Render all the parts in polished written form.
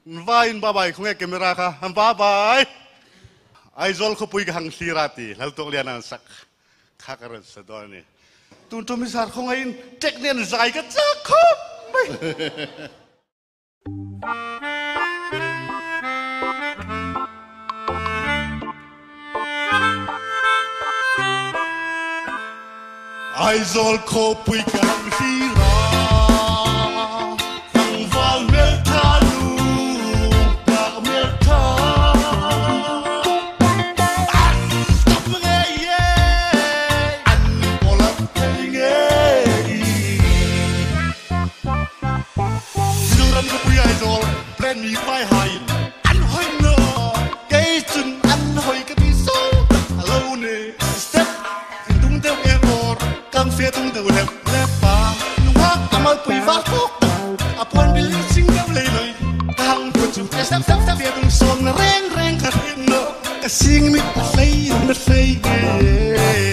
vain babai khunge kamera kha ham babai aizol khopui ka hang sirati lal tok lian sak khakaran sadoni tun to misar khongain teknen zai ka chakhop aizol khopui ka hang sirati mi phai hai ăn hoi no cái chun ăn hoi cái bi so lâu nè step tung teo e or cam phê tung teo lep lep pa nung hak amal pui va khok apon bil sing teo lei lei hang pun chu cái step step step tung song na reng reng ka hin no ka sing mi ta lei na lei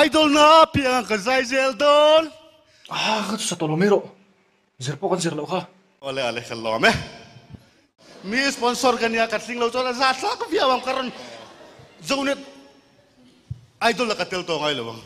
Idol na piang ka zaizel don. Ka sa tolomero. Zerpo kan zerlo ka. Ole kallo me. Mi sponsor kan ya katling lo chola za sa ka biawang karon. Zonet idol la katel to ngai lo.